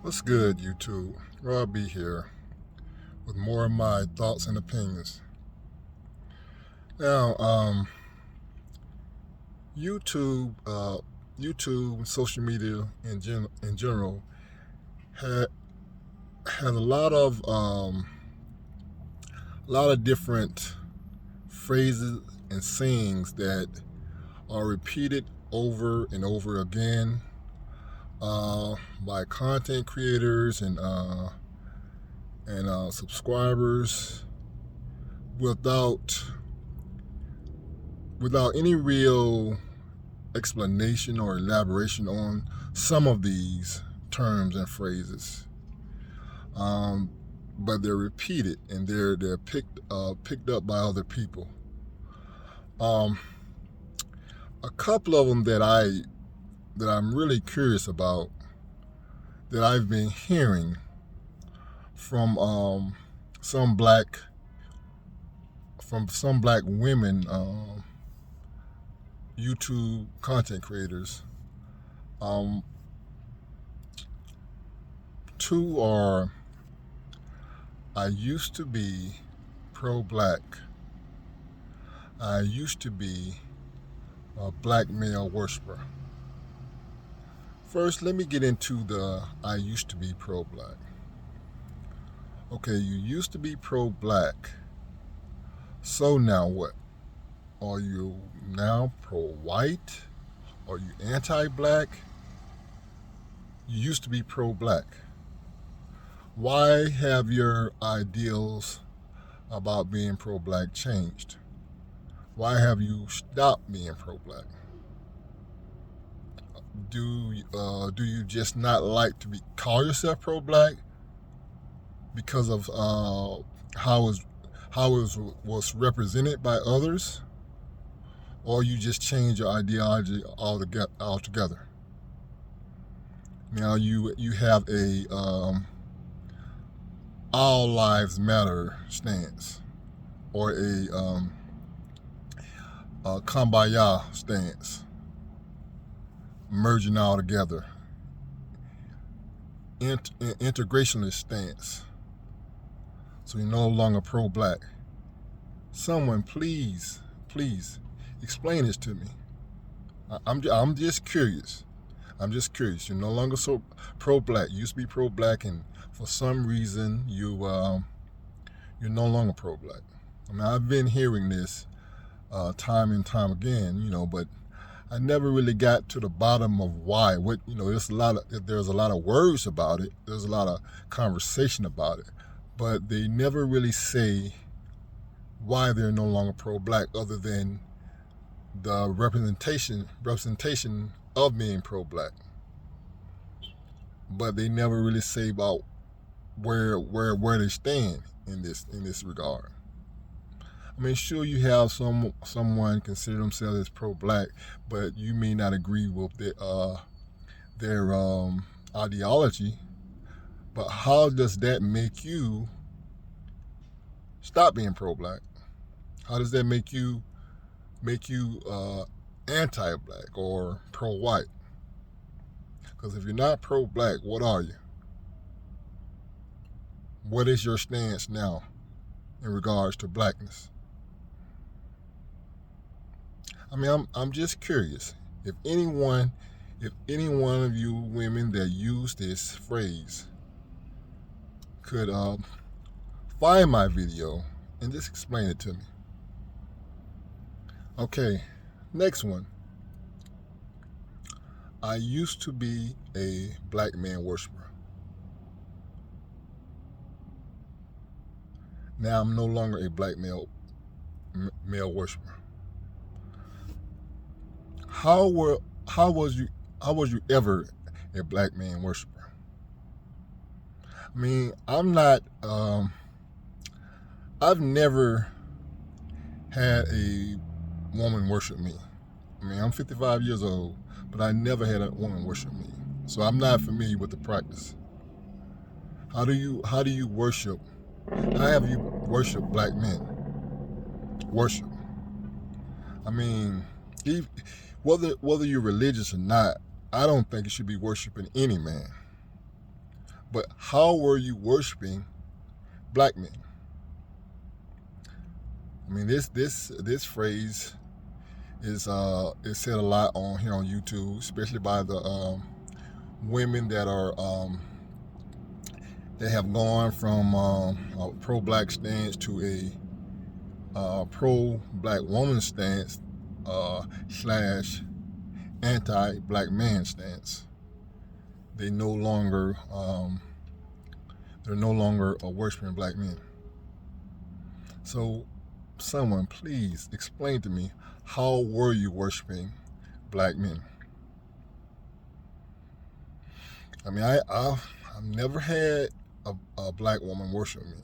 What's good, YouTube? Rob B here with more of my thoughts and opinions. Now, YouTube, YouTube, social media in general, had has a lot of different phrases and sayings that are repeated over and over again by content creators and subscribers without any real explanation or elaboration on some of these terms and phrases. But they're repeated and they're picked up by other people. Um, a couple of them that I'm really curious about that I've been hearing from some black women YouTube content creators. Um, Two are, I used to be pro-black. I used to be a black male worshiper. First, let me get into the I used to be pro-black. Okay, you used to be pro-black. So now what? Are you now pro-white? Are you anti-black? You used to be pro-black. Why have your ideals about being pro-black changed? Why have you stopped being pro-black? Do you just not like to call yourself pro-black because of how it was represented by others, or you just change your ideology altogether? Now you have a all lives matter stance, or a kumbaya stance, merging all together, integrationist stance. So you're no longer pro-black. Someone please explain this to me. I'm just curious. You're no longer so pro-black. You used to be pro-black, and for some reason you're no longer pro-black. I mean, I've been hearing this time and time again, but I never really got to the bottom of why. There's a lot of words about it. There's a lot of conversation about it, but they never really say why they're no longer pro-black, other than the representation of being pro-black. But they never really say about where they stand in this regard. I mean, sure, you have someone consider themselves as pro-black, but you may not agree with their ideology. But how does that make you stop being pro-black? How does that make you anti-black or pro-white? Because if you're not pro-black, what are you? What is your stance now in regards to blackness? I mean, I'm just curious. If any one of you women that use this phrase could find my video and just explain it to me. Okay, next one. I used to be a black man worshiper. Now I'm no longer a black male worshiper. How was you ever a black man worshiper? I mean, I've never had a woman worship me. I mean, I'm 55 years old, but I never had a woman worship me. So I'm not familiar with the practice. How do you worship? How have you worshiped black men? Worship. I mean, whether you're religious or not, I don't think you should be worshiping any man. But how were you worshiping black men? I mean, this phrase is said a lot on here on YouTube, especially by the women that are that have gone from a pro-black stance to a pro-black woman stance slash anti-black man stance. They no longer they're no longer worshiping black men. So someone please explain to me, how were you worshiping black men? I mean, I've never had a black woman worship me.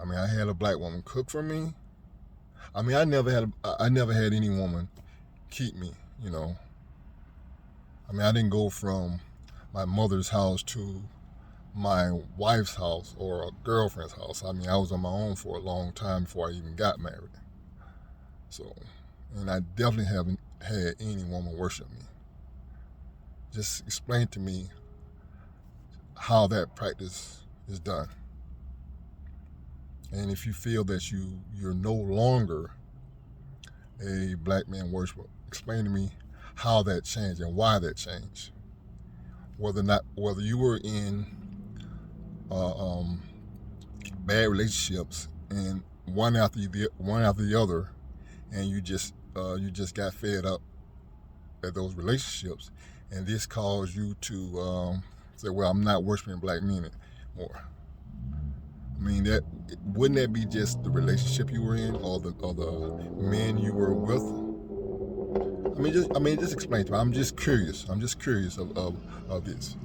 I mean, I had a black woman cook for me. I mean, I never had any woman keep me, you know. I mean, I didn't go from my mother's house to my wife's house or a girlfriend's house. I mean, I was on my own for a long time before I even got married. So, and I definitely haven't had any woman worship me. Just explain to me how that practice is done. And if you feel that you're no longer a black man worshiper, explain to me how that changed and why that changed. Whether you were in bad relationships and one after the other, and you just got fed up at those relationships, and this caused you to say, well, I'm not worshiping black men anymore. I mean, wouldn't that be just the relationship you were in, or the men you were with? I mean, just explain to me. I'm just curious of this.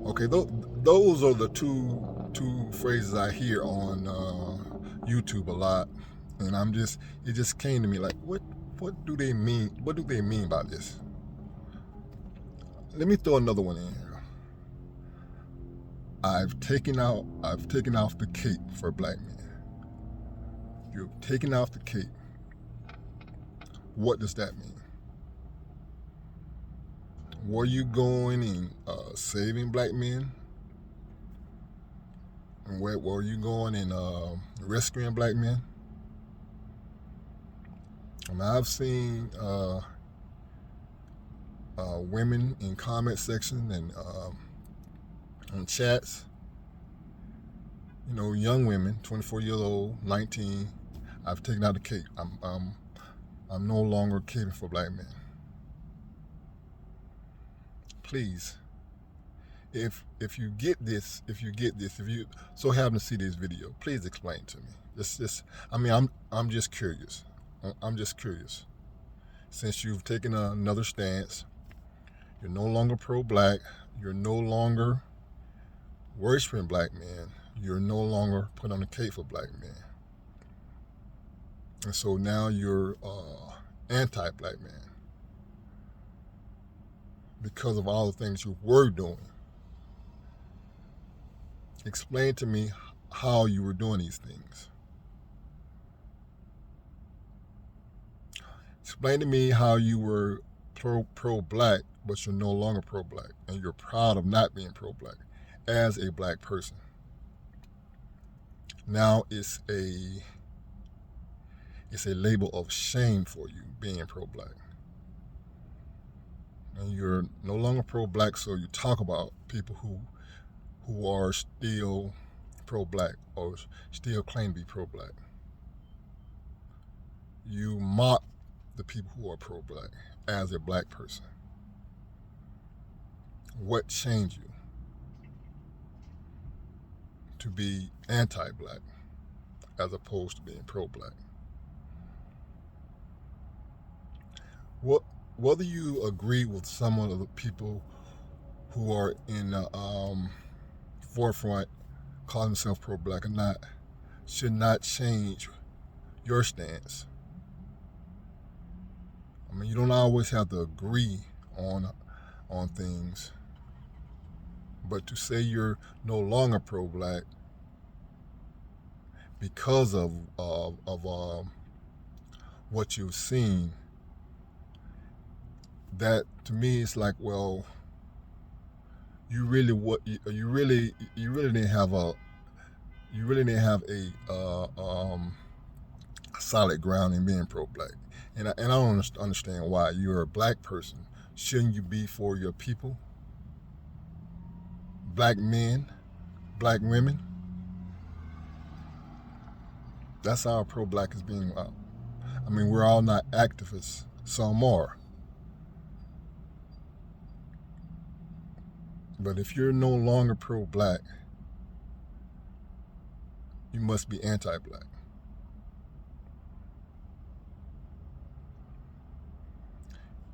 Okay, those are the two phrases I hear on YouTube a lot, and it just came to me like, what do they mean? What do they mean by this? Let me throw another one in here. I've taken off the cape for black men. You've taken off the cape. What does that mean? Were you going and saving black men? And where were you going and rescuing black men? And I've seen women in comment section and on chats, you know, young women, 24 years old, 19. I've taken out the cape. I'm no longer caping for black men. Please, if you get this, if you so happen to see this video, please explain to me. I mean, I'm just curious. I'm just curious. Since you've taken another stance, you're no longer pro-black. You're no longer worshiping black men. You're no longer put on the cape for black men. And so now you're anti-black man because of all the things you were doing. Explain to me how you were doing these things. Explain to me how you were pro-black, but you're no longer pro-black, and you're proud of not being pro-black as a black person. Now it's a label of shame for you being pro-black. And you're no longer pro-black, so you talk about people who are still pro-black or still claim to be pro-black. You mock the people who are pro-black as a black person. What changed you to be anti-black as opposed to being pro-black? Whether you agree with some of the people who are in the forefront calling themselves pro-black or not should not change your stance. I mean, you don't always have to agree on things, but to say you're no longer pro-black because of what you've seen, that to me is like, well, you really what you really didn't have a solid ground in being pro-black, and I don't understand why. You're a black person. Shouldn't you be for your people? Black men, black women. That's how pro-black is being. I mean, we're all not activists. Some are, but if you're no longer pro-black, you must be anti-black.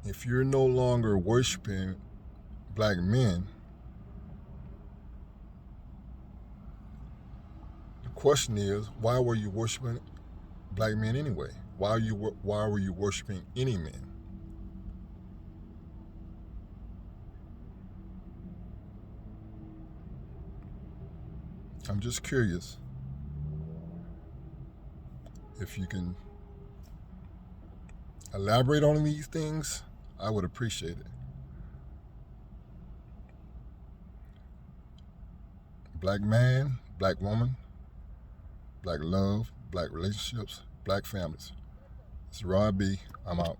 If you're no longer worshiping black men, the question is, why were you worshiping black men anyway? Why were you worshiping any men? I'm just curious if you can elaborate on these things. I would appreciate it. Black man, black woman, black love, black relationships, black families. It's Rod B. I'm out.